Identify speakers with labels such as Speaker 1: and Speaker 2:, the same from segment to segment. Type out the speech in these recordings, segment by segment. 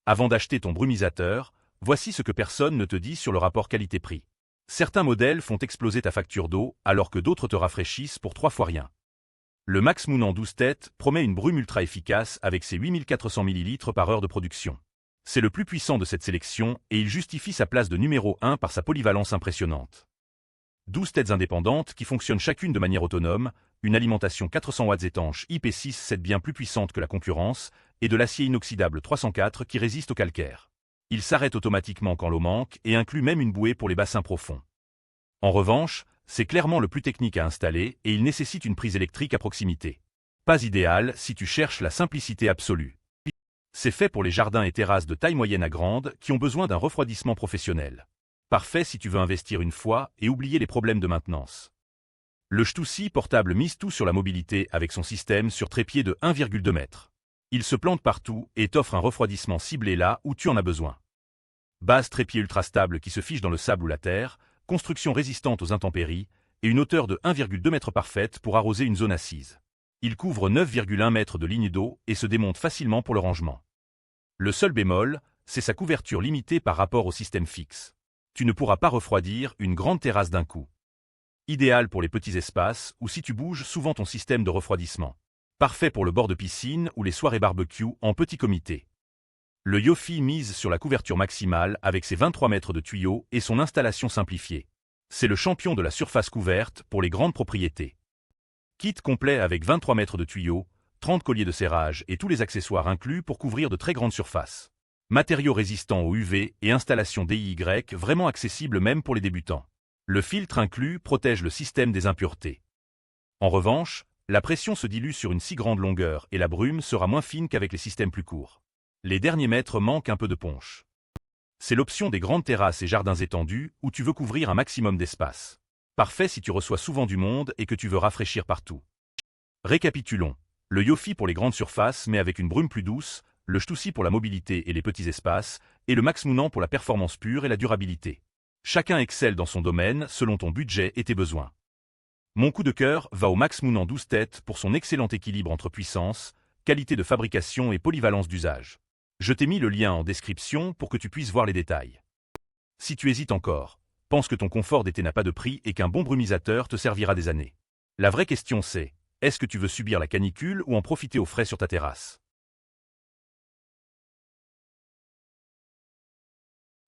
Speaker 1: Avant d'acheter ton brumisateur, voici ce que personne ne te dit sur le rapport qualité-prix. Certains modèles font exploser ta facture d'eau, alors que d'autres te rafraîchissent pour 3 fois rien. Le Max Mounant 12 têtes promet une brume ultra efficace avec ses 8400 ml par heure de production. C'est le plus puissant de cette sélection et il justifie sa place de numéro 1 par sa polyvalence impressionnante. 12 têtes indépendantes qui fonctionnent chacune de manière autonome, une alimentation 400 watts étanche IP6-7 bien plus puissante que la concurrence, et de l'acier inoxydable 304 qui résiste au calcaire. Il s'arrête automatiquement quand l'eau manque et inclut même une bouée pour les bassins profonds. En revanche, c'est clairement le plus technique à installer et il nécessite une prise électrique à proximité. Pas idéal si tu cherches la simplicité absolue. C'est fait pour les jardins et terrasses de taille moyenne à grande qui ont besoin d'un refroidissement professionnel. Parfait si tu veux investir une fois et oublier les problèmes de maintenance. Le Stüssy portable mise tout sur la mobilité avec son système sur trépied de 1,2 m. Il se plante partout et t'offre un refroidissement ciblé là où tu en as besoin. Base trépied ultra stable qui se fiche dans le sable ou la terre, construction résistante aux intempéries et une hauteur de 1,2 m parfaite pour arroser une zone assise. Il couvre 9,1 m de ligne d'eau et se démonte facilement pour le rangement. Le seul bémol, c'est sa couverture limitée par rapport au système fixe. Tu ne pourras pas refroidir une grande terrasse d'un coup. Idéal pour les petits espaces ou si tu bouges souvent ton système de refroidissement. Parfait pour le bord de piscine ou les soirées barbecue en petit comité. Le Yofi mise sur la couverture maximale avec ses 23 mètres de tuyaux et son installation simplifiée. C'est le champion de la surface couverte pour les grandes propriétés. Kit complet avec 23 mètres de tuyaux, 30 colliers de serrage et tous les accessoires inclus pour couvrir de très grandes surfaces. Matériaux résistants au UV et installation DIY vraiment accessible même pour les débutants. Le filtre inclus protège le système des impuretés. En revanche, la pression se dilue sur une si grande longueur et la brume sera moins fine qu'avec les systèmes plus courts. Les derniers mètres manquent un peu de punch. C'est l'option des grandes terrasses et jardins étendus où tu veux couvrir un maximum d'espace. Parfait si tu reçois souvent du monde et que tu veux rafraîchir partout. Récapitulons. Le Yofi pour les grandes surfaces mais avec une brume plus douce, le Stüssy pour la mobilité et les petits espaces, et le Max Mounant pour la performance pure et la durabilité. Chacun excelle dans son domaine selon ton budget et tes besoins. Mon coup de cœur va au Max Mounant 12 têtes pour son excellent équilibre entre puissance, qualité de fabrication et polyvalence d'usage. Je t'ai mis le lien en description pour que tu puisses voir les détails. Si tu hésites encore, pense que ton confort d'été n'a pas de prix et qu'un bon brumisateur te servira des années. La vraie question c'est, est-ce que tu veux subir la canicule ou en profiter au frais sur ta terrasse?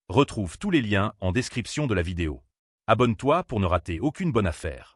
Speaker 1: Retrouve tous les liens en description de la vidéo. Abonne-toi pour ne rater aucune bonne affaire.